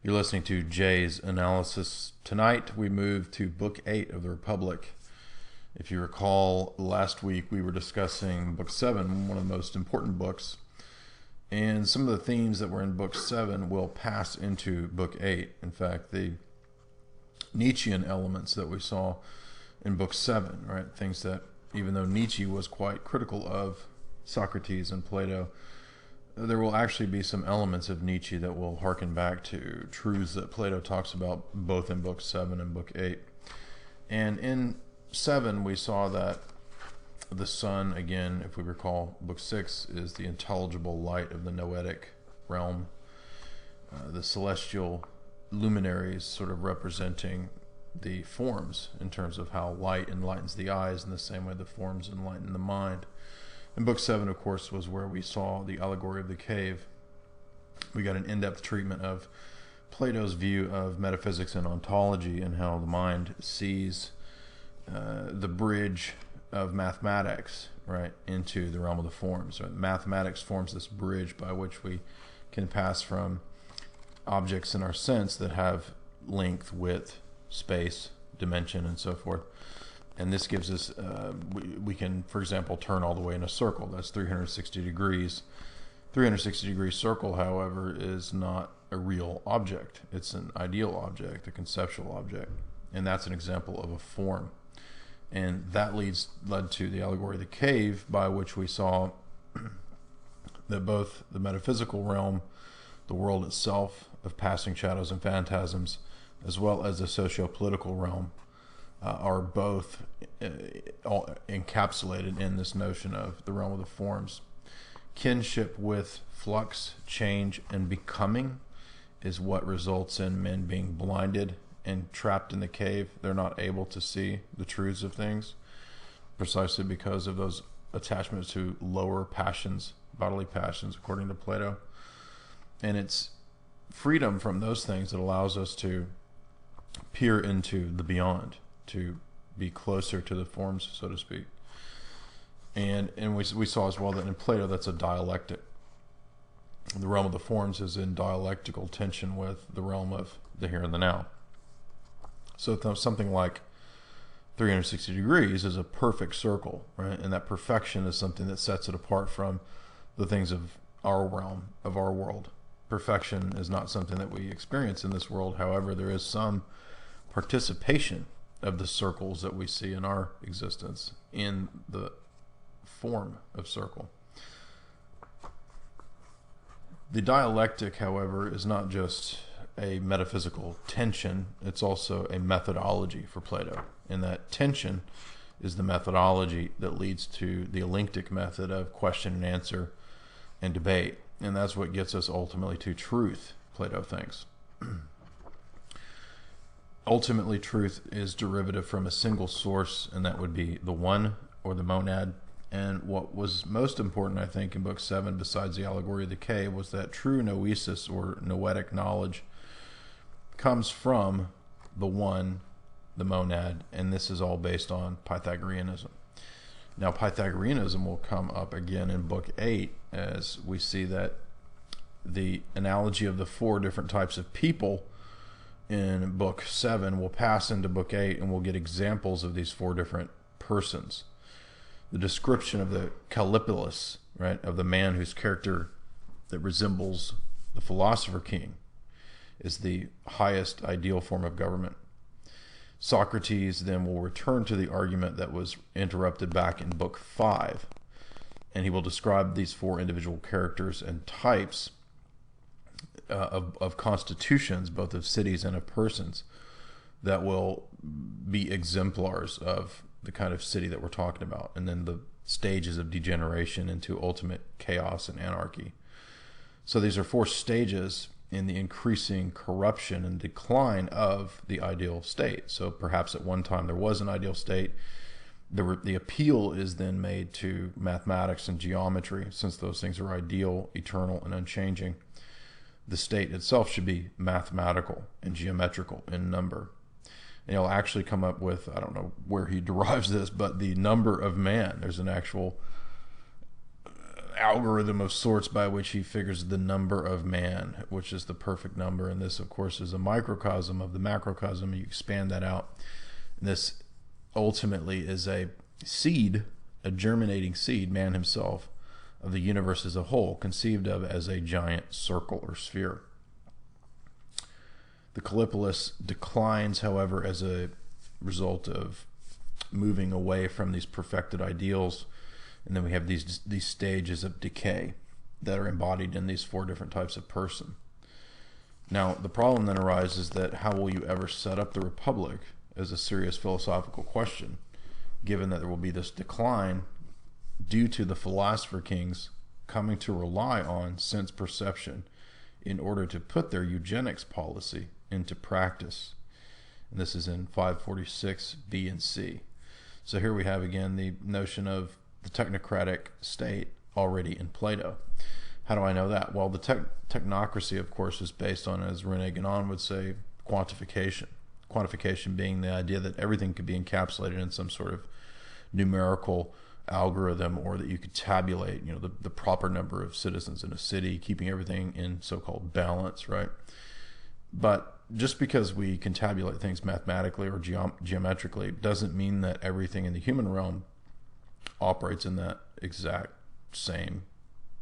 You're listening to Jay's Analysis. Tonight we move to Book 8 of the Republic. If you recall, last week we were discussing Book 7, one of the most important books. And some of the themes that were in Book 7 will pass into Book 8. In fact, the Nietzschean elements that we saw in Book 7, right? Things that, even though Nietzsche was quite critical of Socrates and Plato, there will actually be some elements of Nietzsche that will harken back to truths that Plato talks about both in Book 7 and Book 8. And in 7, we saw that the sun, again, if we recall, Book 6 is the intelligible light of the noetic realm. The celestial luminaries sort of representing the forms in terms of how light enlightens the eyes in the same way the forms enlighten the mind. And Book 7, of course, was where we saw the allegory of the cave. We got an in-depth treatment of Plato's view of metaphysics and ontology and how the mind sees the bridge of mathematics, right, into the realm of the forms. Right? Mathematics forms this bridge by which we can pass from objects in our sense that have length, width, space, dimension, and so forth. And this gives us, we can, for example, turn all the way in a circle. That's 360 degrees. 360 degree circle, however, is not a real object. It's an ideal object, a conceptual object. And that's an example of a form. And that led to the allegory of the cave, by which we saw that both the metaphysical realm, the world itself of passing shadows and phantasms, as well as the socio-political realm, are both all encapsulated in this notion of the realm of the forms. Kinship with flux, change, and becoming is what results in men being blinded and trapped in the cave. They're not able to see the truths of things, precisely because of those attachments to lower passions, bodily passions, according to Plato. And it's freedom from those things that allows us to peer into the beyond, to be closer to the forms, so to speak. And we saw as well that in Plato, that's a dialectic. The realm of the forms is in dialectical tension with the realm of the here and the now. So something like 360 degrees is a perfect circle, right? And that perfection is something that sets it apart from the things of our realm, of our world. Perfection is not something that we experience in this world. However, there is some participation of the circles that we see in our existence in the form of circle. The dialectic, however, is not just a metaphysical tension, it's also a methodology for Plato. And that tension is the methodology that leads to the alenctic method of question and answer and debate. And that's what gets us ultimately to truth, Plato thinks. Ultimately, truth is derivative from a single source, and that would be the one, or the monad. And what was most important, I think, in Book 7, besides the allegory of the cave, was that true noesis, or noetic knowledge, comes from the one, the monad, and this is all based on Pythagoreanism. Now, Pythagoreanism will come up again in Book 8, as we see that the analogy of the 4 different types of people in Book 7 will pass into Book 8, and we'll get examples of these 4 different persons. The description of the Calipulus, right, of the man whose character that resembles the philosopher king, is the highest ideal form of government. Socrates then will return to the argument that was interrupted back in Book 5, and he will describe these 4 individual characters and types of constitutions, both of cities and of persons, that will be exemplars of the kind of city that we're talking about, and then the stages of degeneration into ultimate chaos and anarchy. So these are 4 stages in the increasing corruption and decline of the ideal state. So perhaps at one time there was an ideal state. The appeal is then made to mathematics and geometry, since those things are ideal, eternal, and unchanging. The state itself should be mathematical and geometrical in number. And he'll actually come up with, I don't know where he derives this, but the number of man. There's an actual algorithm of sorts by which he figures the number of man, which is the perfect number. And this, of course, is a microcosm of the macrocosm. You expand that out. And this ultimately is a seed, a germinating seed, man himself, of the universe as a whole, conceived of as a giant circle or sphere. The Callipolis declines, however, as a result of moving away from these perfected ideals. And then we have these stages of decay that are embodied in these 4 different types of person. Now, the problem then arises that how will you ever set up the Republic as a serious philosophical question, given that there will be this decline due to the philosopher kings coming to rely on sense perception in order to put their eugenics policy into practice. And this is in 546 B and C. So here we have again the notion of the technocratic state already in Plato. How do I know that? Well, the technocracy, of course, is based on, as René Guénon would say, quantification. Quantification being the idea that everything could be encapsulated in some sort of numerical algorithm, or that you could tabulate, the proper number of citizens in a city, keeping everything in so-called balance, right? But just because we can tabulate things mathematically or geometrically doesn't mean that everything in the human realm operates in that exact same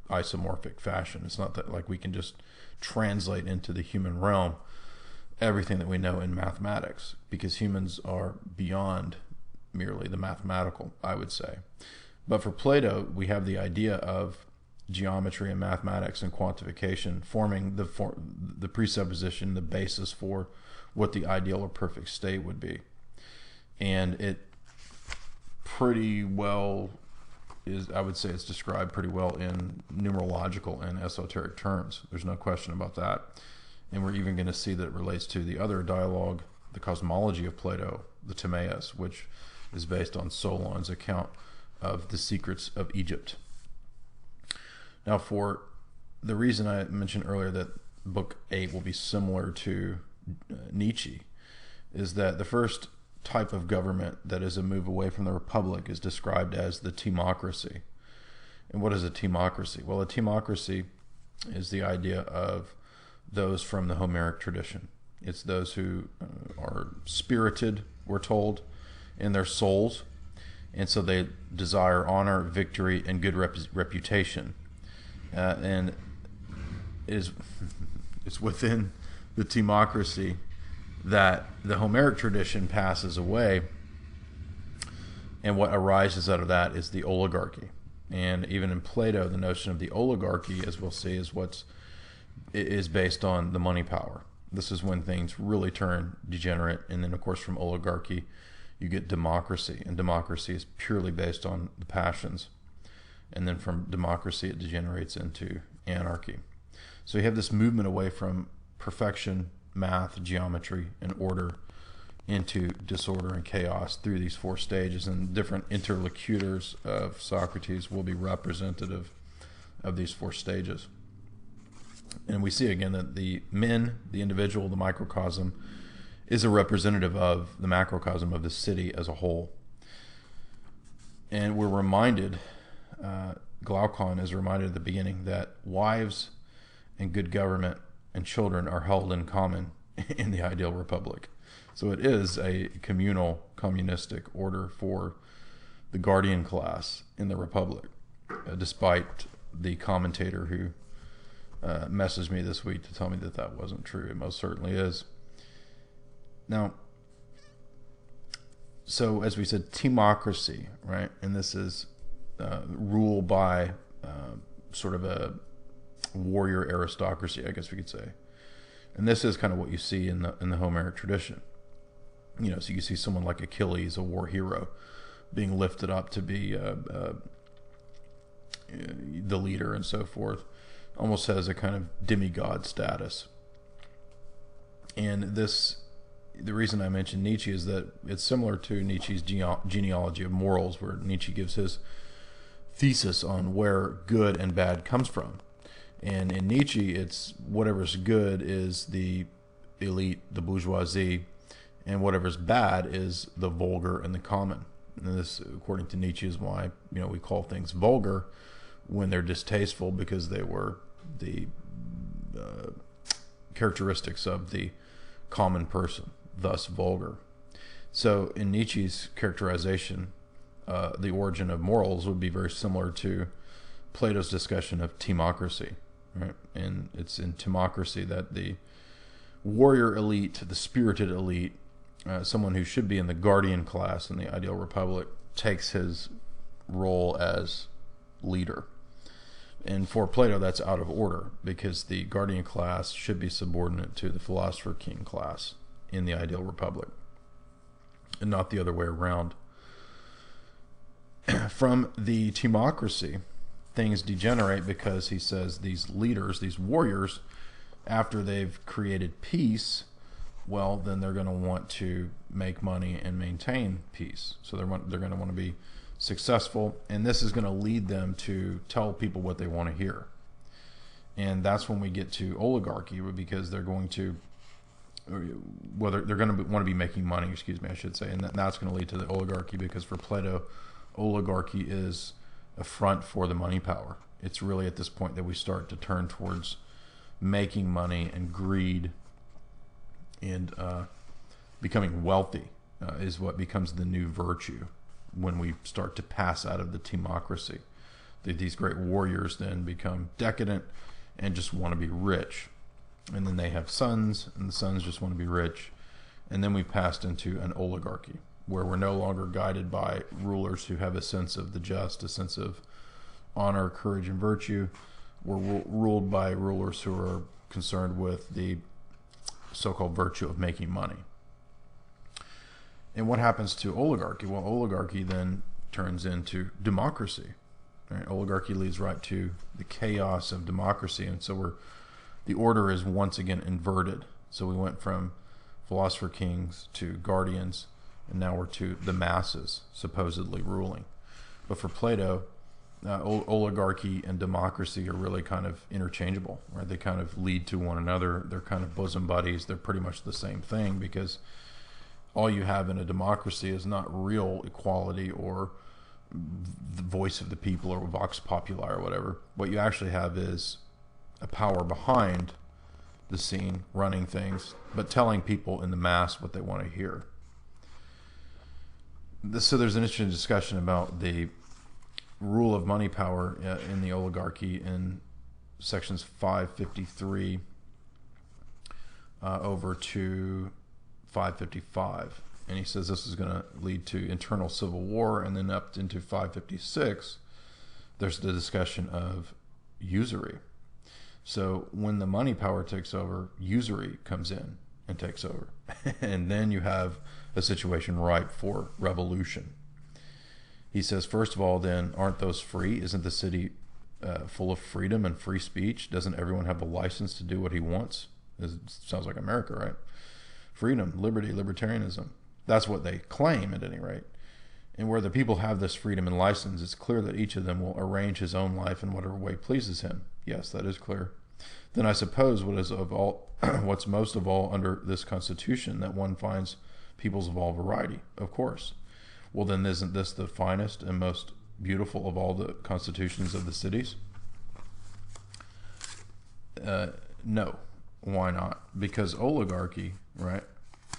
isomorphic fashion. It's not that like we can just translate into the human realm everything that we know in mathematics, because humans are beyond merely the mathematical, I would say. But for Plato, we have the idea of geometry and mathematics and quantification forming the presupposition, the basis for what the ideal or perfect state would be. And it pretty well is, I would say it's described pretty well in numerological and esoteric terms. There's no question about that. And we're even going to see that it relates to the other dialogue, the cosmology of Plato, the Timaeus, which is based on Solon's account of the secrets of Egypt. Now, for the reason I mentioned earlier that Book 8 will be similar to Nietzsche, is that the first type of government that is a move away from the Republic is described as the timocracy. And what is a timocracy? Well, a timocracy is the idea of those from the Homeric tradition. It's those who are spirited, we're told, in their souls, and so they desire honor, victory, and good reputation. And it's within the timocracy that the Homeric tradition passes away, and what arises out of that is the oligarchy. And even in Plato, the notion of the oligarchy, as we'll see, is based on the money power. This is when things really turn degenerate, and then of course from oligarchy you get democracy, and democracy is purely based on the passions. And then from democracy it degenerates into anarchy. So you have this movement away from perfection, math, geometry, and order into disorder and chaos through these 4 stages, and different interlocutors of Socrates will be representative of these 4 stages. And we see again that the individual, the microcosm, is a representative of the macrocosm of the city as a whole. And we're reminded, Glaucon is reminded at the beginning, that wives and good government and children are held in common in the ideal republic. So it is a communal, communistic order for the guardian class in the republic, despite the commentator who messaged me this week to tell me that that wasn't true. It most certainly is. Now, so as we said, timocracy, right? And this is rule by sort of a warrior aristocracy, I guess we could say. And this is kind of what you see in the Homeric tradition. So you see someone like Achilles, a war hero, being lifted up to be the leader and so forth, almost has a kind of demigod status. And the reason I mentioned Nietzsche is that it's similar to Nietzsche's genealogy of morals, where Nietzsche gives his thesis on where good and bad comes from. And in Nietzsche, it's whatever's good is the elite, the bourgeoisie, and whatever's bad is the vulgar and the common. And this, according to Nietzsche, is why we call things vulgar when they're distasteful because they were the characteristics of the common person, thus vulgar. So in Nietzsche's characterization, the origin of morals would be very similar to Plato's discussion of timocracy, right? And it's in timocracy that the warrior elite, the spirited elite, someone who should be in the guardian class in the ideal republic, takes his role as leader. And for Plato, that's out of order, because the guardian class should be subordinate to the philosopher king class in the ideal republic, and not the other way around. From the timocracy, things degenerate because he says these leaders, these warriors, after they've created peace, well, then they're going to want to make money and maintain peace. So they're going to want to be successful, and this is going to lead them to tell people what they want to hear. And that's when we get to oligarchy, because they're going to, whether they're going to want to be making money, I should say, and that's going to lead to the oligarchy, because for Plato, oligarchy is a front for the money power. It's really at this point that we start to turn towards making money and greed, and becoming wealthy is what becomes the new virtue when we start to pass out of the timocracy. These great warriors then become decadent and just want to be rich. And then they have sons, and the sons just want to be rich. And then we passed into an oligarchy, where we're no longer guided by rulers who have a sense of the just, a sense of honor, courage, and virtue. We're ruled by rulers who are concerned with the so-called virtue of making money. And what happens to oligarchy? Well, oligarchy then turns into democracy. Right? Oligarchy leads right to the chaos of democracy, and so the order is once again inverted. So we went from philosopher kings to guardians, and now we're to the masses supposedly ruling. But for Plato, oligarchy and democracy are really kind of interchangeable, right? They kind of lead to one another. They're kind of bosom buddies. They're pretty much the same thing, because all you have in a democracy is not real equality or the voice of the people or vox populi or whatever. What you actually have is a power behind the scene running things, but telling people in the mass what they want to hear. So there's an interesting discussion about the rule of money power in the oligarchy in sections 553 over to 555, and he says this is going to lead to internal civil war. And then up into 556, there's the discussion of usury. So when the money power takes over, usury comes in and takes over, and then you have a situation ripe for revolution. He says, first of all, then, aren't those free? Isn't the city full of freedom and free speech? Doesn't everyone have a license to do what he wants? It sounds like America, right? Freedom, liberty, libertarianism. That's what they claim, at any rate. And where the people have this freedom and license, it's clear that each of them will arrange his own life in whatever way pleases him. Yes, that is clear. Then I suppose what's most of all under this Constitution, that one finds peoples of all variety, of course. Well, then isn't this the finest and most beautiful of all the constitutions of the cities? No. Why not? Because oligarchy, right?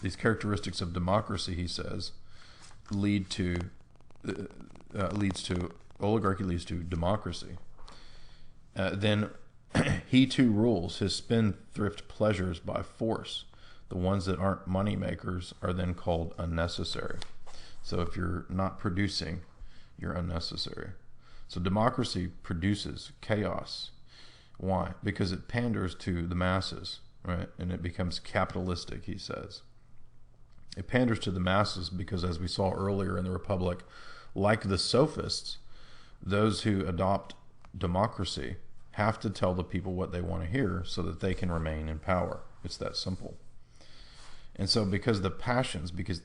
These characteristics of democracy, he says, oligarchy leads to democracy. Then he too rules his spendthrift pleasures by force. The ones that aren't money makers are then called unnecessary. So if you're not producing, you're unnecessary. So democracy produces chaos. Why? Because it panders to the masses, right? And it becomes capitalistic, he says. It panders to the masses because, as we saw earlier in the Republic, like the sophists, those who adopt democracy have to tell the people what they want to hear so that they can remain in power. It's that simple. And so because the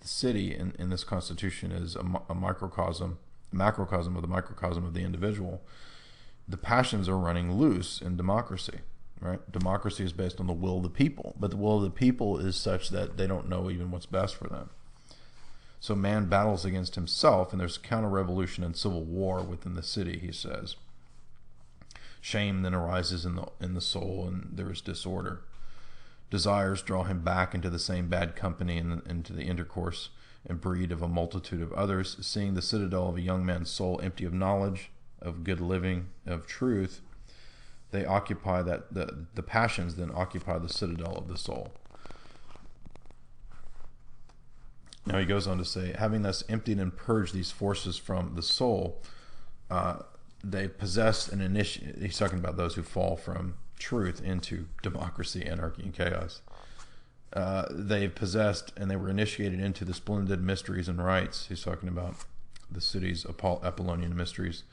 city in this constitution is a macrocosm of the microcosm of the individual, the passions are running loose in democracy, right? Democracy is based on the will of the people, but the will of the people is such that they don't know even what's best for them. So man battles against himself, and there's counter-revolution and civil war within the city, he says. Shame then arises in the soul, and there is disorder. Desires draw him back into the same bad company and into the intercourse and breed of a multitude of others. Seeing the citadel of a young man's soul empty of knowledge, of good living, of truth, they occupy that the passions then occupy the citadel of the soul. Now he goes on to say, having thus emptied and purged these forces from the soul, they possess an initiate. He's talking about those who fall from truth into democracy, anarchy, and chaos. They've possessed and they were initiated into the splendid mysteries and rites. He's talking about the city's Apollonian mysteries.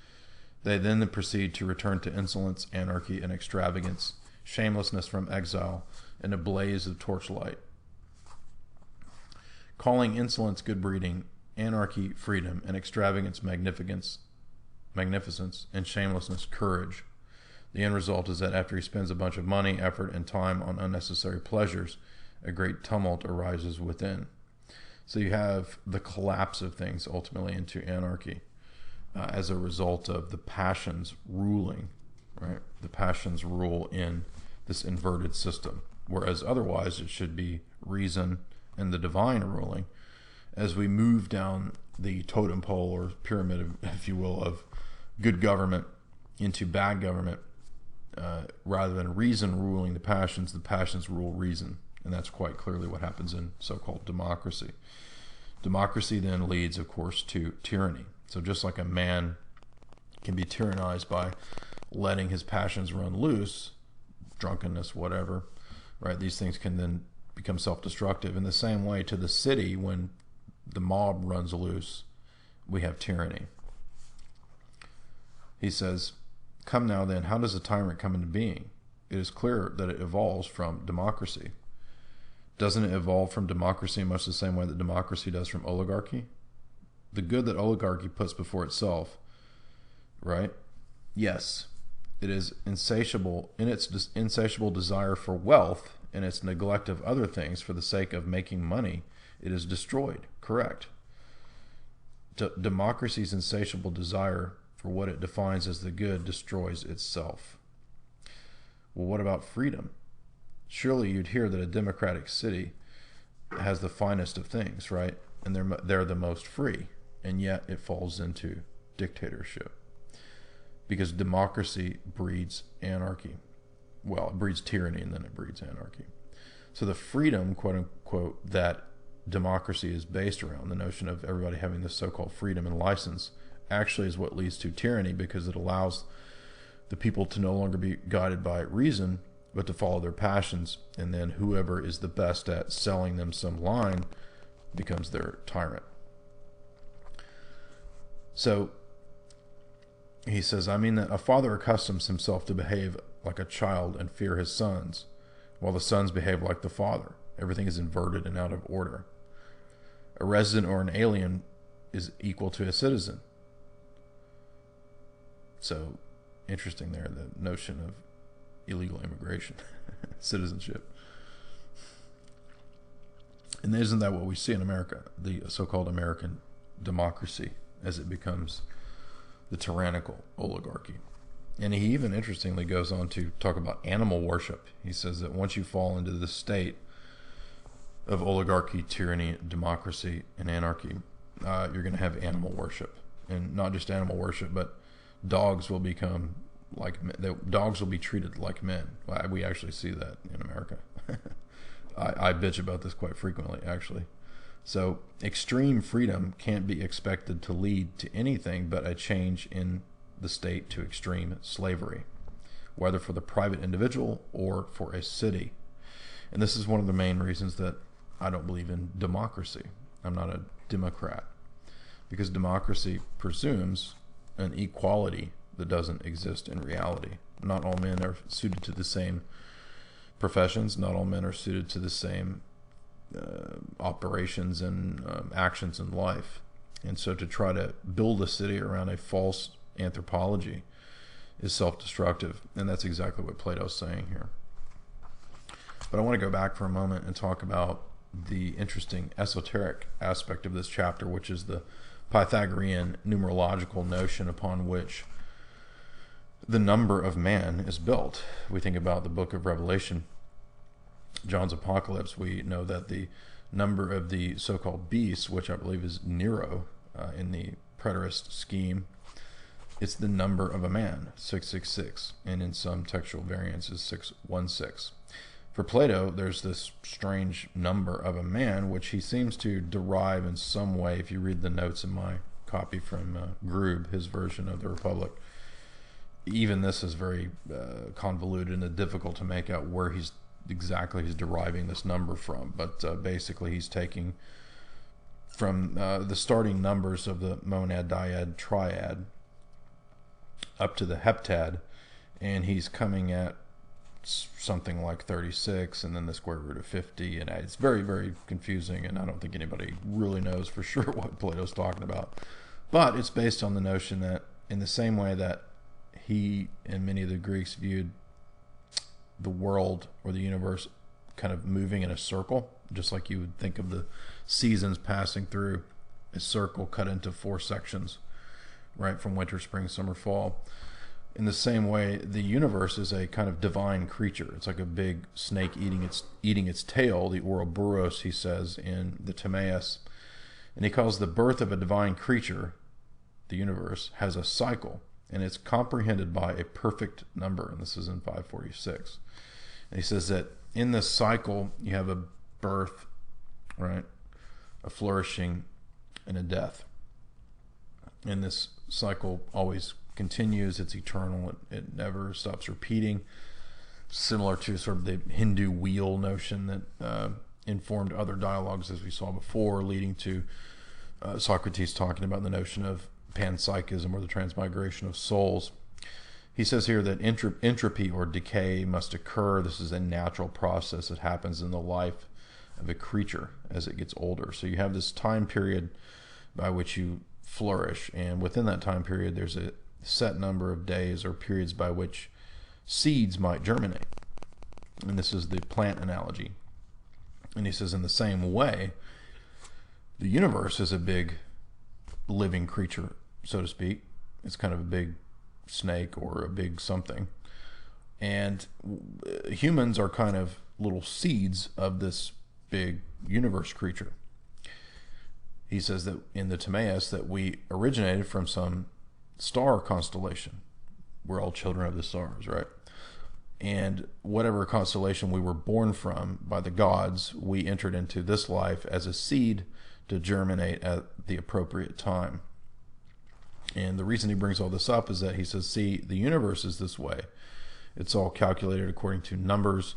They then proceed to return to insolence, anarchy, and extravagance, shamelessness from exile, and a blaze of torchlight. Calling insolence good breeding, anarchy freedom, and extravagance magnificence, and shamelessness courage. The end result is that after he spends a bunch of money, effort, and time on unnecessary pleasures, a great tumult arises within. So you have the collapse of things ultimately into anarchy as a result of the passions ruling, right? The passions rule in this inverted system, whereas otherwise it should be reason and the divine ruling. As we move down the totem pole or pyramid, if you will, of good government into bad government, rather than reason ruling the passions rule reason. And that's quite clearly what happens in so-called democracy. Democracy then leads, of course, to tyranny. So just like a man can be tyrannized by letting his passions run loose, drunkenness, whatever, right? These things can then become self-destructive. In the same way, to the city, when the mob runs loose, we have tyranny. He says, come now then, how does a tyrant come into being? It is clear that it evolves from democracy. Doesn't it evolve from democracy in much the same way that democracy does from oligarchy? The good that oligarchy puts before itself, right? Yes, it is insatiable in its insatiable desire for wealth and its neglect of other things for the sake of making money. It is destroyed, correct? Democracy's insatiable desire for what it defines as the good destroys itself. Well, what about freedom? Surely you'd hear that a democratic city has the finest of things, right? And they're the most free, and yet it falls into dictatorship because democracy breeds anarchy. Well, it breeds tyranny and then it breeds anarchy. So the freedom, quote unquote, that democracy is based around, the notion of everybody having this so-called freedom and license, actually is what leads to tyranny, because it allows the people to no longer be guided by reason, but to follow their passions. And then whoever is the best at selling them some line becomes their tyrant. So he says, I mean that a father accustoms himself to behave like a child and fear his sons, while the sons behave like the father. Everything is inverted and out of order. A resident or an alien is equal to a citizen. So interesting there, the notion of illegal immigration, citizenship. And isn't that what we see in America, the so-called American democracy, as it becomes the tyrannical oligarchy? And he even interestingly goes on to talk about animal worship. He says that once you fall into this state of oligarchy, tyranny, democracy, and anarchy, you're going to have animal worship. And not just animal worship, but dogs will become like dogs will be treated like men. We actually see that in America. I bitch about this quite frequently, actually. So extreme freedom can't be expected to lead to anything but a change in the state to extreme slavery, whether for the private individual or for a city. And this is one of the main reasons that I don't believe in democracy. I'm not a Democrat, because democracy presumes an equality that doesn't exist in reality. Not all men are suited to the same professions. Not all men are suited to the same operations and actions in life. And so to try to build a city around a false anthropology is self-destructive. And that's exactly what Plato's saying here. But I want to go back for a moment and talk about the interesting esoteric aspect of this chapter, which is the Pythagorean numerological notion upon which the number of man is built. We think about the book of Revelation, John's Apocalypse. We know that the number of the so-called beasts, which I believe is Nero in the preterist scheme, it's the number of a man, 666, and in some textual variants is 616. For Plato, there's this strange number of a man, which he seems to derive in some way. If you read the notes in my copy from Grube, his version of the Republic, even this is very convoluted and difficult to make out where he's deriving this number from. But basically he's taking from the starting numbers of the monad, dyad, triad up to the heptad, and he's coming at something like 36 and then the square root of 50, and it's very, very confusing, and I don't think anybody really knows for sure what Plato's talking about. But it's based on the notion that in the same way that he and many of the Greeks viewed the world or the universe kind of moving in a circle, just like you would think of the seasons passing through a circle cut into 4 sections, right, from winter, spring, summer, fall. In the same way, the universe is a kind of divine creature. It's like a big snake eating its tail, the Ouroboros, he says in the Timaeus. And he calls the birth of a divine creature, the universe, has a cycle, and it's comprehended by a perfect number, and this is in 546. And he says that in this cycle, you have a birth, right, a flourishing, and a death. And this cycle always continues. It's eternal. It never stops repeating. Similar to sort of the Hindu wheel notion that informed other dialogues, as we saw before, leading to Socrates talking about the notion of panpsychism, or the transmigration of souls. He says here that entropy or decay must occur. This is a natural process that happens in the life of a creature as it gets older. So you have this time period by which you flourish, and within that time period there's a set number of days or periods by which seeds might germinate. And this is the plant analogy. And he says in the same way, the universe is a big living creature, so to speak. It's kind of a big snake or a big something. And humans are kind of little seeds of this big universe creature. He says that in the Timaeus that we originated from some star constellation. We're all children of the stars, right? And whatever constellation we were born from by the gods, we entered into this life as a seed to germinate at the appropriate time. And the reason he brings all this up is that he says, see, the universe is this way. It's all calculated according to numbers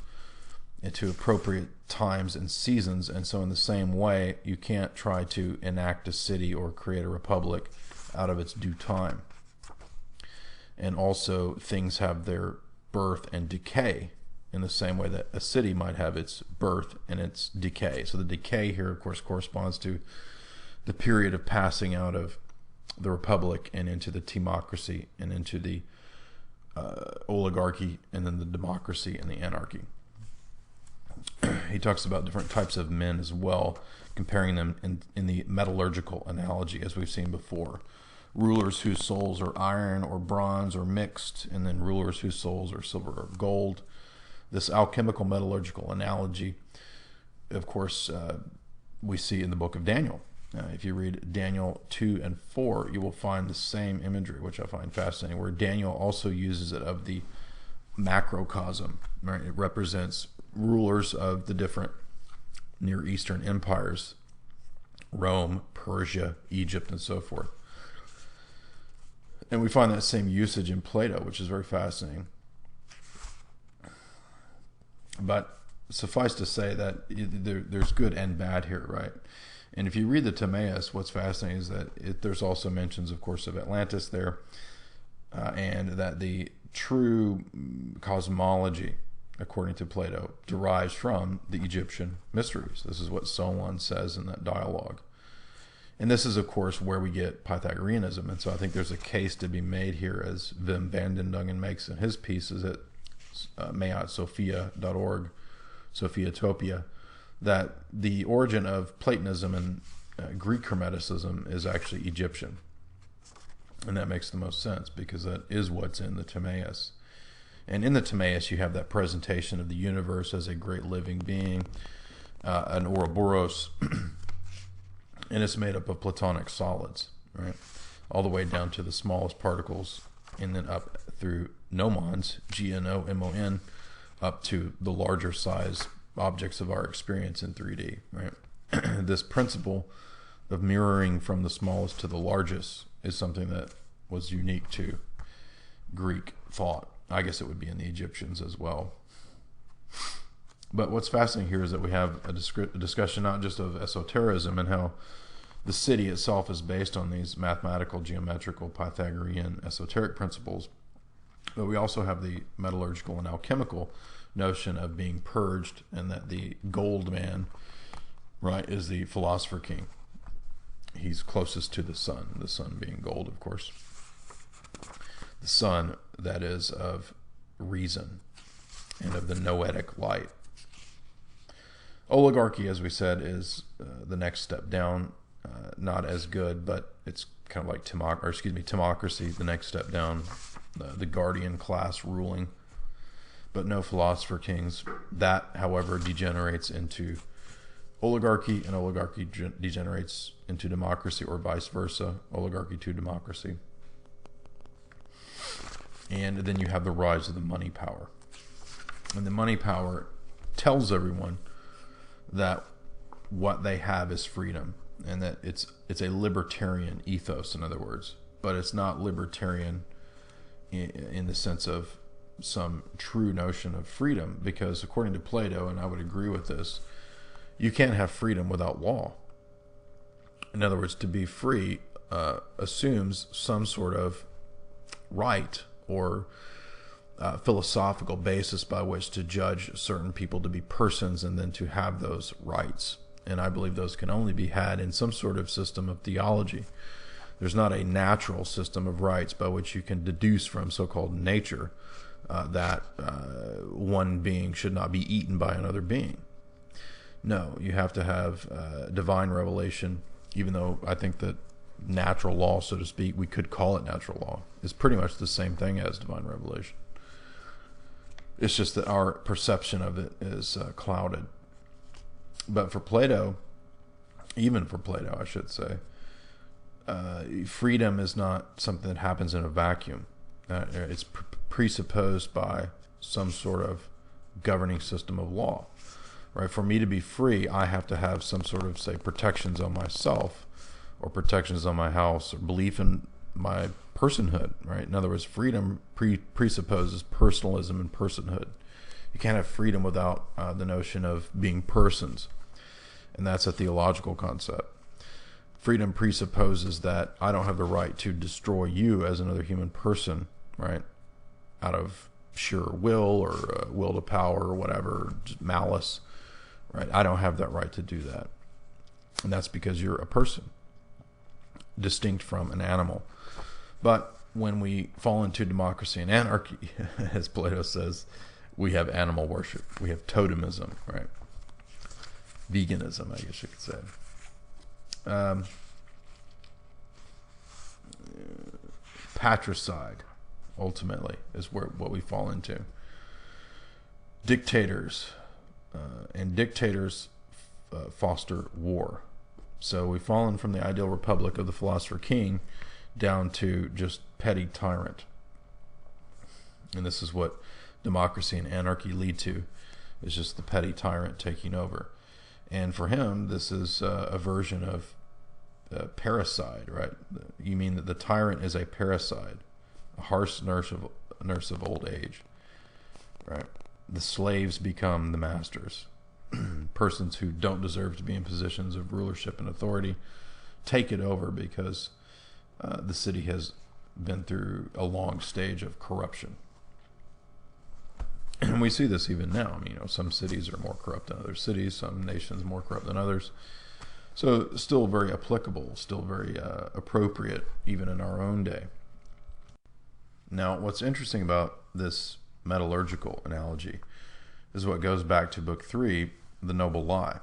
and to appropriate times and seasons. And so in the same way, you can't try to enact a city or create a republic out of its due time. And also things have their birth and decay in the same way that a city might have its birth and its decay. So the decay here, of course, corresponds to the period of passing out of the republic and into the timocracy and into the oligarchy, and then the democracy and the anarchy. He talks about different types of men as well, comparing them in the metallurgical analogy, as we've seen before. Rulers whose souls are iron or bronze or mixed, and then rulers whose souls are silver or gold. This alchemical metallurgical analogy, of course, we see in the book of Daniel. If you read Daniel 2 and 4, you will find the same imagery, which I find fascinating, where Daniel also uses it of the macrocosm. Right? It represents rulers of the different Near Eastern empires, Rome, Persia, Egypt, and so forth. And we find that same usage in Plato, which is very fascinating. But suffice to say that there's good and bad here, right? And if you read the Timaeus, what's fascinating is that there's also mentions, of course, of Atlantis there, and that the true cosmology, according to Plato, derives from the Egyptian mysteries. This is what Solon says in that dialogue. And this is, of course, where we get Pythagoreanism. And so I think there's a case to be made here, as Wim Vandendungen makes in his pieces at mayatsophia.org, Sophiatopia, that the origin of Platonism and Greek Hermeticism is actually Egyptian. And that makes the most sense because that is what's in the Timaeus. And in the Timaeus, you have that presentation of the universe as a great living being, an Ouroboros, and it's made up of Platonic solids, right? All the way down to the smallest particles, and then up through gnomons, Gnomon, up to the larger size objects of our experience in 3D, right? This principle of mirroring from the smallest to the largest is something that was unique to Greek thought. I guess it would be in the Egyptians as well. But what's fascinating here is that we have a discussion not just of esotericism and how the city itself is based on these mathematical, geometrical, Pythagorean, esoteric principles, but we also have the metallurgical and alchemical notion of being purged, and that the gold man, right, is the philosopher king. He's closest to the sun being gold, of course. The sun, that is, of reason and of the noetic light. Oligarchy, as we said, is the next step down. Not as good, but it's kind of like timocracy, the next step down, the guardian class ruling, but no philosopher kings. That, however, degenerates into oligarchy, and oligarchy degenerates into democracy, or vice versa, oligarchy to democracy. And then you have the rise of the money power. And the money power tells everyone that what they have is freedom, and that it's a libertarian ethos, in other words. But it's not libertarian in the sense of some true notion of freedom, because according to Plato, and I would agree with this, you can't have freedom without law. In other words, to be free assumes some sort of right or philosophical basis by which to judge certain people to be persons, and then to have those rights. And I believe those can only be had in some sort of system of theology. There's not a natural system of rights by which you can deduce from so-called nature that one being should not be eaten by another being. No, you have to have divine revelation, even though I think that natural law, so to speak, we could call it natural law, is pretty much the same thing as divine revelation. It's just that our perception of it is clouded. But for Plato, even for Plato, I should say, freedom is not something that happens in a vacuum. It's presupposed by some sort of governing system of law. Right? For me to be free, I have to have some sort of, say, protections on myself, or protections on my house, or belief in my personhood. Right? In other words, freedom presupposes personalism and personhood. You can't have freedom without the notion of being persons, and that's a theological concept. Freedom presupposes that I don't have the right to destroy you as another human person, right? Out of sheer will, or will to power, or whatever, just malice, right? I don't have that right to do that. And that's because you're a person, distinct from an animal. But when we fall into democracy and anarchy, as Plato says, we have animal worship. We have totemism, right? Veganism, I guess you could say. Patricide, ultimately, is what we fall into. Dictators, and dictators foster war. So we've fallen from the ideal republic of the philosopher king down to just petty tyrant. And this is what democracy and anarchy lead to, is just the petty tyrant taking over. And for him, this is a version of parricide, right? You mean that the tyrant is a parricide, a harsh nurse of old age, right? The slaves become the masters. Persons who don't deserve to be in positions of rulership and authority take it over because the city has been through a long stage of corruption. And we see this even now. I mean, some cities are more corrupt than other cities, some nations more corrupt than others. So still very applicable, still very appropriate, even in our own day. Now, what's interesting about this metallurgical analogy is what goes back to Book 3, The Noble Lie,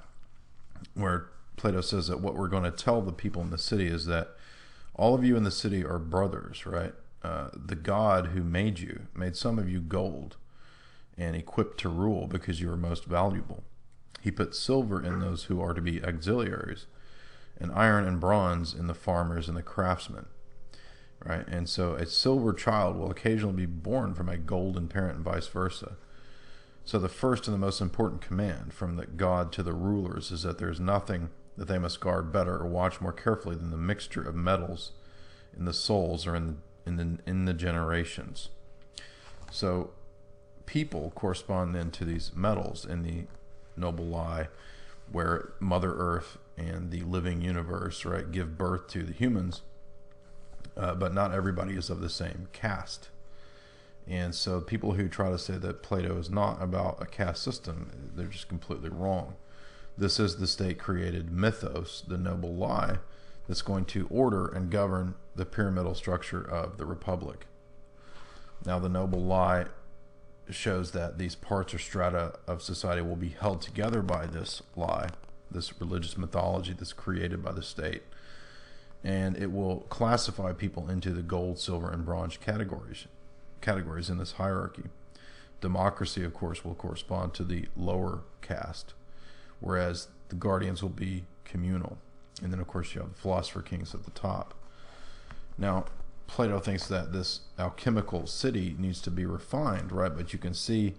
where Plato says that what we're going to tell the people in the city is that All of you in the city are brothers, right? The God who made you made some of you gold and equipped to rule because you are most valuable. He put silver in those who are to be auxiliaries, and iron and bronze in the farmers and the craftsmen, right? And so a silver child will occasionally be born from a golden parent and vice versa. So the first and the most important command from the God to the rulers is that there's nothing that they must guard better or watch more carefully than the mixture of metals in the souls or in the generations. So people correspond then to these metals in the noble lie, where Mother Earth and the living universe, right, give birth to the humans, but not everybody is of the same caste. And so people who try to say that Plato is not about a caste system, they're just completely wrong. This is the state-created mythos, the noble lie, that's going to order and govern the pyramidal structure of the republic. Now, the noble lie shows that these parts or strata of society will be held together by this lie, this religious mythology that's created by the state. And it will classify people into the gold, silver, and bronze categories in this hierarchy. Democracy, of course, will correspond to the lower caste, whereas the guardians will be communal. And then, of course, you have the philosopher kings at the top. Now, Plato thinks that this alchemical city needs to be refined, right? But you can see,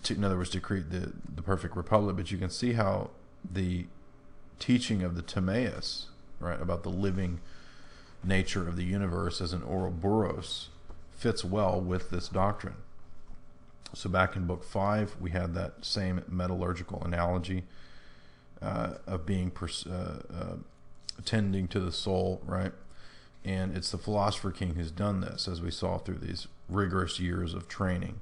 in other words, to create the perfect republic, but you can see how the teaching of the Timaeus, right, about the living nature of the universe as an Ouroboros fits well with this doctrine. So back in book 5, we had that same metallurgical analogy of being tending to the soul, right? And it's the philosopher king who's done this, as we saw through these rigorous years of training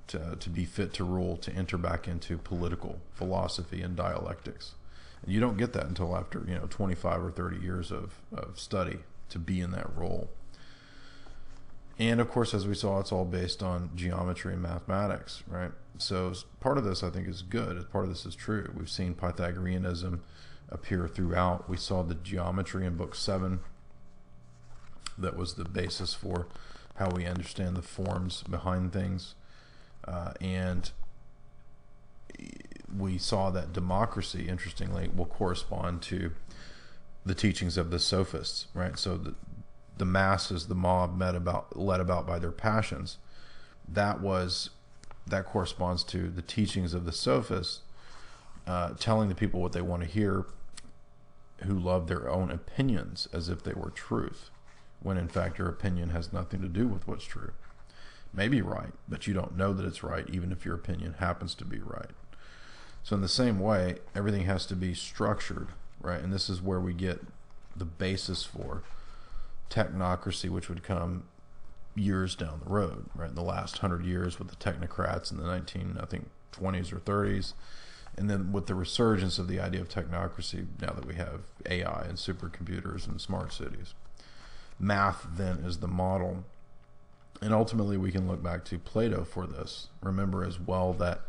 to be fit to rule, to enter back into political philosophy and dialectics. And you don't get that until after 25 or 30 years of study to be in that role. And of course, as we saw, it's all based on geometry and mathematics, right? So part of this, I think, is good. Part of this is true. We've seen Pythagoreanism appear throughout. We saw the geometry in book 7. That was the basis for how we understand the forms behind things. And we saw that democracy, interestingly, will correspond to the teachings of the sophists, right? So the masses, the mob, led about by their passions, that corresponds to the teachings of the sophists, telling the people what they want to hear, who love their own opinions as if they were truth, when in fact your opinion has nothing to do with what's true. May be right, but you don't know that it's right, even if your opinion happens to be right. So in the same way, everything has to be structured, right? And this is where we get the basis for technocracy, which would come years down the road, right? In the last 100 years with the technocrats in the 20s or 30s, and then with the resurgence of the idea of technocracy, now that we have AI and supercomputers and smart cities. Math then is the model, and ultimately we can look back to Plato for this. Remember as well that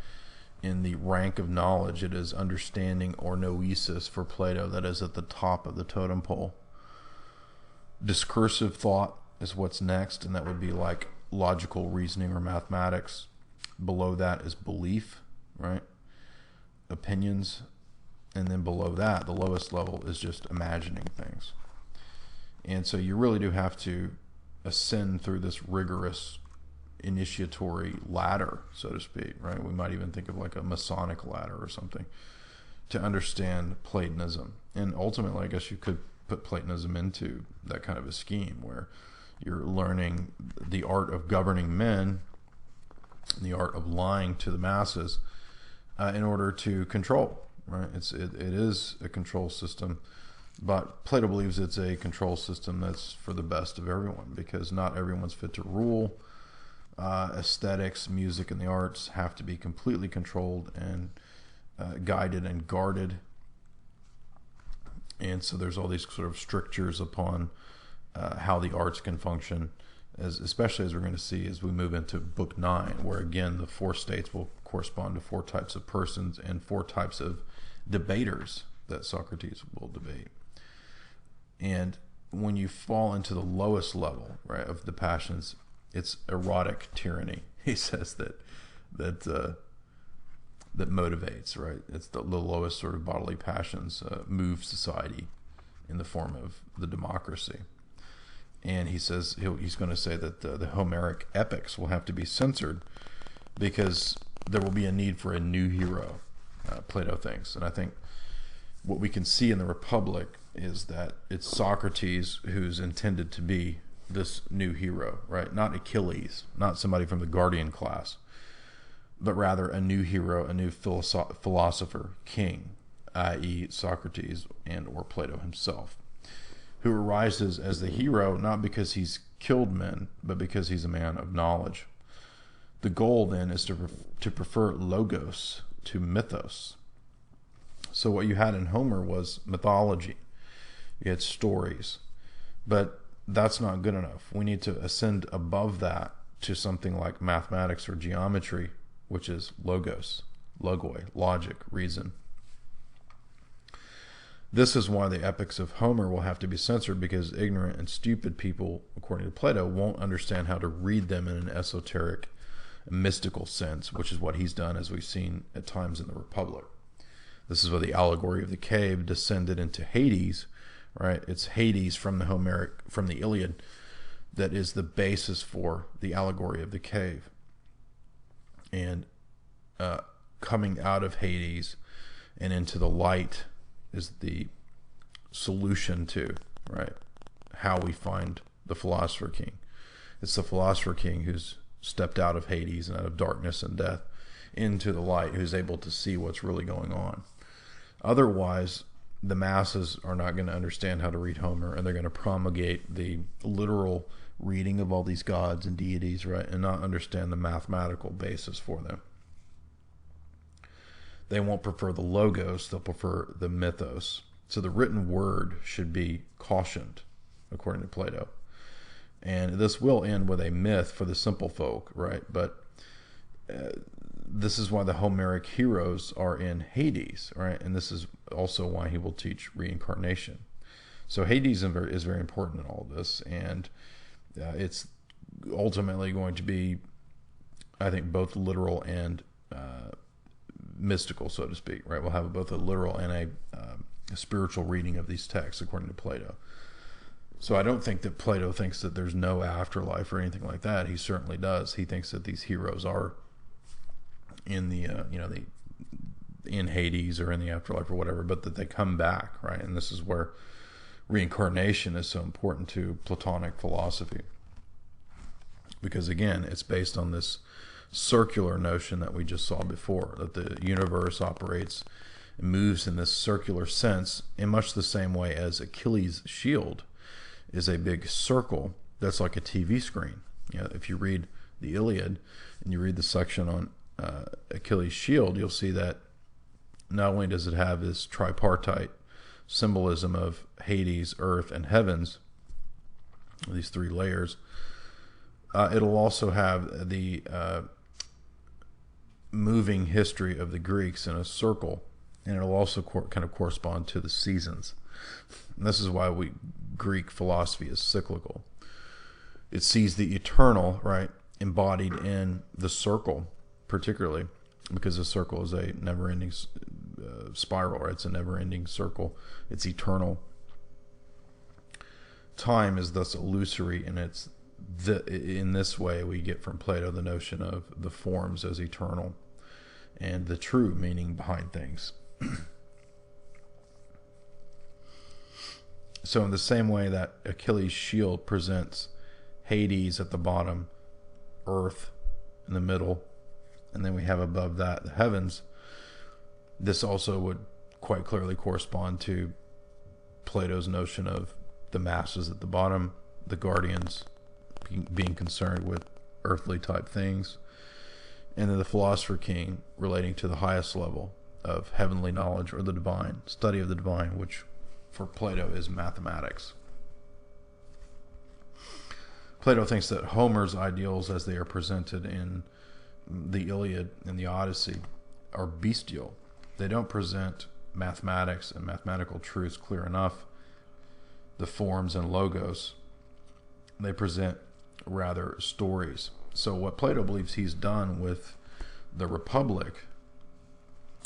in the rank of knowledge, it is understanding or noesis for Plato that is at the top of the totem pole. Discursive thought is what's next, and that would be like logical reasoning or mathematics. Below that is belief, right? Opinions. And then below that, the lowest level is just imagining things. And so you really do have to ascend through this rigorous initiatory ladder, so to speak, right? We might even think of like a Masonic ladder or something to understand Platonism. And ultimately, I guess you could put Platonism into that kind of a scheme where you're learning the art of governing men, the art of lying to the masses in order to control, right? It is a control system, but Plato believes it's a control system that's for the best of everyone, because not everyone's fit to rule. Aesthetics, music, and the arts have to be completely controlled and guided and guarded. And so there's all these sort of strictures upon how the arts can function, especially as we're going to see as we move into book 9, where again the 4 states will correspond to 4 types of persons and 4 types of debaters that Socrates will debate. And when you fall into the lowest level, right, of the passions, it's erotic tyranny. He says that motivates, right? It's the lowest sort of bodily passions move society in the form of the democracy. And he says he's going to say that the Homeric epics will have to be censored because there will be a need for a new hero, Plato thinks. And I think what we can see in the Republic is that it's Socrates who's intended to be this new hero, right? Not Achilles, not somebody from the Guardian class, but rather a new hero, a new philosopher, king, i.e. Socrates and or Plato himself, who arises as the hero not because he's killed men, but because he's a man of knowledge. The goal then is to prefer logos to mythos. So what you had in Homer was mythology. You had stories, but that's not good enough. We need to ascend above that to something like mathematics or geometry, which is logos, logoi, logic, reason. This is why the epics of Homer will have to be censored, because ignorant and stupid people, according to Plato, won't understand how to read them in an esoteric, mystical sense, which is what he's done, as we've seen at times in the Republic. This is where the allegory of the cave descended into Hades, right? It's Hades from the Iliad that is the basis for the allegory of the cave. And coming out of Hades and into the light is the solution to, right, how we find the philosopher king. It's the philosopher king who's stepped out of Hades and out of darkness and death into the light, who's able to see what's really going on. Otherwise, the masses are not going to understand how to read Homer, and they're going to promulgate the literal reading of all these gods and deities, right, and not understand the mathematical basis for them. They won't prefer the logos, they'll prefer the mythos. So the written word should be cautioned, according to Plato. And this will end with a myth for the simple folk, right? But this is why the Homeric heroes are in Hades, right? And this is also why he will teach reincarnation. So Hades is very important in all of this, and it's ultimately going to be, I think, both literal and mystical, so to speak, right? We'll have both a literal and a spiritual reading of these texts, according to Plato. So I don't think that Plato thinks that there's no afterlife or anything like that. He certainly does. He thinks that these heroes are in the in Hades or in the afterlife or whatever, but that they come back, right? And this is where reincarnation is so important to Platonic philosophy, because again, it's based on this circular notion that we just saw before, that the universe operates and moves in this circular sense in much the same way as Achilles' shield is a big circle that's like a TV screen. You know, if you read the Iliad and you read the section on Achilles' shield, you'll see that not only does it have this tripartite symbolism of Hades, earth, and heavens, these three layers, it'll also have the moving history of the Greeks in a circle, and it'll also kind of correspond to the seasons. And this is why Greek philosophy is cyclical. It sees the eternal, right, embodied in the circle, particularly because the circle is a never-ending spiral, right? It's a never-ending circle. It's eternal. Time is thus illusory, and in this way we get from Plato the notion of the forms as eternal and the true meaning behind things. So in the same way that Achilles' shield presents Hades at the bottom, earth in the middle, and then we have above that the heavens, this also would quite clearly correspond to Plato's notion of the masses at the bottom, the guardians being concerned with earthly type things, and then the philosopher king relating to the highest level of heavenly knowledge, or the divine, study of the divine, which for Plato is mathematics. Plato thinks that Homer's ideals, as they are presented in the Iliad and the Odyssey, are bestial. They don't present mathematics and mathematical truths clear enough. the forms and logos. They present rather stories. So what Plato believes he's done with the Republic,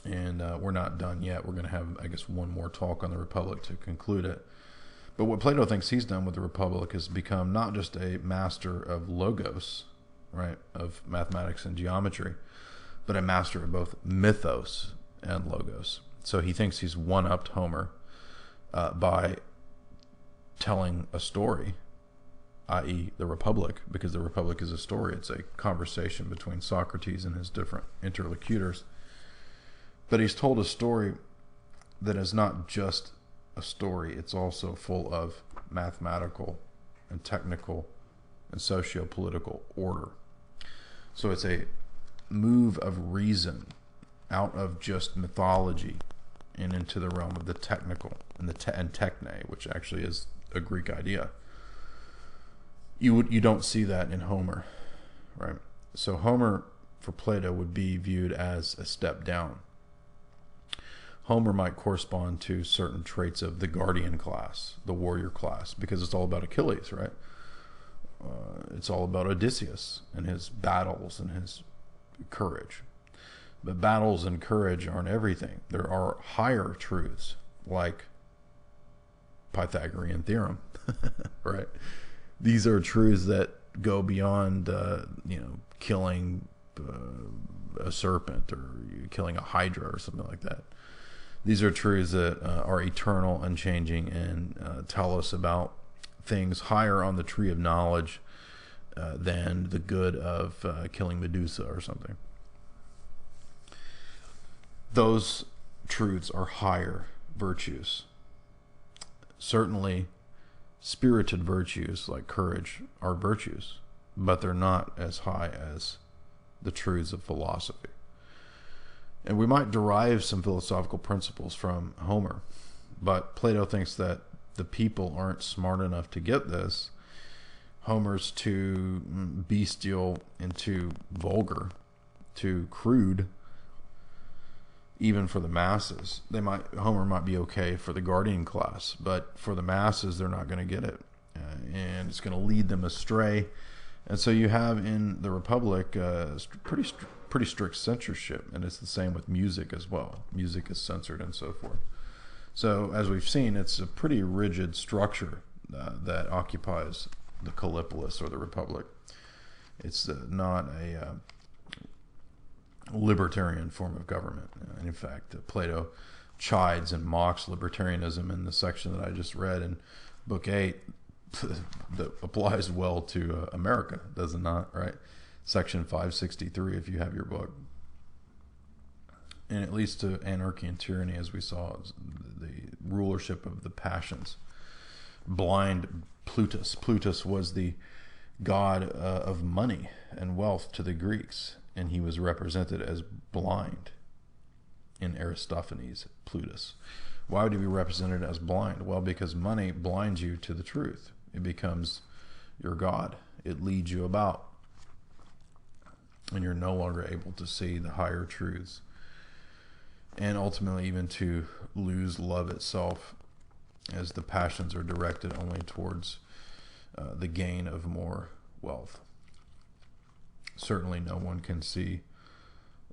and we're not done yet. We're going to have, I guess, one more talk on the Republic to conclude it. But what Plato thinks he's done with the Republic is become not just a master of logos, right, of mathematics and geometry, but a master of both mythos and logos. So he thinks he's one-upped Homer by telling a story, i.e. the Republic, because the Republic is a story. It's a conversation between Socrates and his different interlocutors. But he's told a story that is not just a story. It's also full of mathematical and technical and socio-political order. So it's a move of reason out of just mythology and into the realm of the technical and the and techne, which actually is a Greek idea. You don't see that in Homer, right? So Homer for Plato would be viewed as a step down. Homer might correspond to certain traits of the guardian class, the warrior class, because it's all about Achilles, right? It's all about Odysseus and his battles and his courage. But battles and courage aren't everything. There are higher truths, like Pythagorean theorem, right? These are truths that go beyond, killing a serpent or killing a hydra or something like that. These are truths that are eternal, unchanging, and tell us about things higher on the tree of knowledge than the good of killing Medusa or something. Those truths are higher virtues. Certainly, spirited virtues like courage are virtues, but they're not as high as the truths of philosophy. And we might derive some philosophical principles from Homer, but Plato thinks that the people aren't smart enough to get this. Homer's too bestial and too vulgar, too crude, even for the masses. Homer might be okay for the guardian class, but for the masses, they're not going to get it, and it's going to lead them astray. And so you have in the Republic pretty strict censorship, and it's the same with music as well. Music is censored and so forth. So as we've seen, it's a pretty rigid structure that occupies the Callipolis or the Republic. It's not a libertarian form of government. And in fact, Plato chides and mocks libertarianism in the section that I just read in Book 8 that applies well to America, does it not, right? Section 563, if you have your book. And it leads to anarchy and tyranny, as we saw, the rulership of the passions. Blind Plutus. Plutus was the god of money and wealth to the Greeks, and he was represented as blind in Aristophanes' Plutus. Why would he be represented as blind? Well, because money blinds you to the truth. It becomes your god. It leads you about. And you're no longer able to see the higher truths. And ultimately even to lose love itself, as the passions are directed only towards the gain of more wealth. Certainly no one can see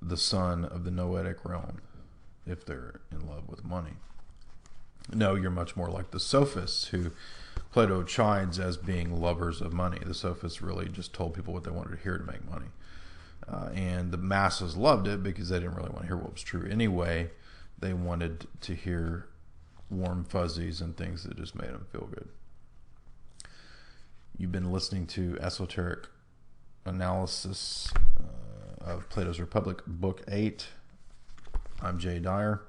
the sun of the noetic realm if they're in love with money. No, you're much more like the sophists, who Plato chides as being lovers of money. The sophists really just told people what they wanted to hear to make money. And the masses loved it because they didn't really want to hear what was true anyway. They wanted to hear warm fuzzies and things that just made them feel good. You've been listening to Esoteric Analysis of Plato's Republic, Book 8. I'm Jay Dyer.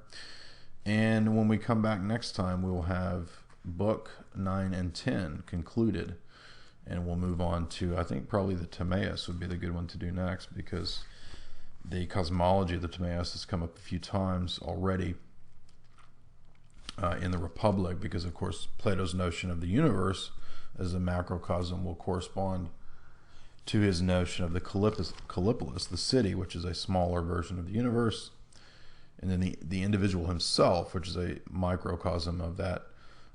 And when we come back next time, we'll have Book 9 and 10 concluded. And we'll move on to, I think probably the Timaeus would be the good one to do next, because the cosmology of the Timaeus has come up a few times already in the Republic, because of course Plato's notion of the universe as a macrocosm will correspond to his notion of the Callipolis, the city, which is a smaller version of the universe, and then the individual himself, which is a microcosm of that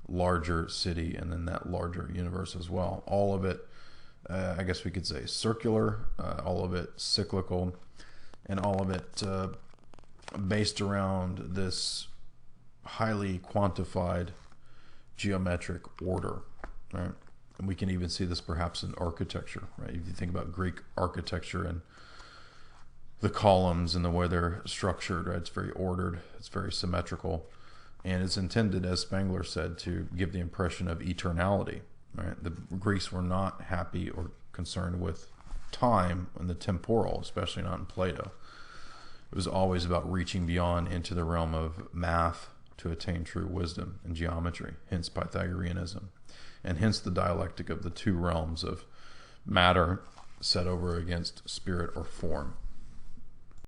larger city and then that larger universe as well. All of it, I guess we could say circular, all of it cyclical, and all of it based around this highly quantified geometric order, right? And we can even see this perhaps in architecture, right? If you think about Greek architecture and the columns and the way they're structured, right? It's very ordered, it's very symmetrical, and it's intended, as Spangler said, to give the impression of eternality, right? The Greeks were not happy or concerned with time and the temporal, especially not in Plato. It was always about reaching beyond into the realm of math to attain true wisdom and geometry, hence Pythagoreanism, and hence the dialectic of the two realms of matter set over against spirit or form.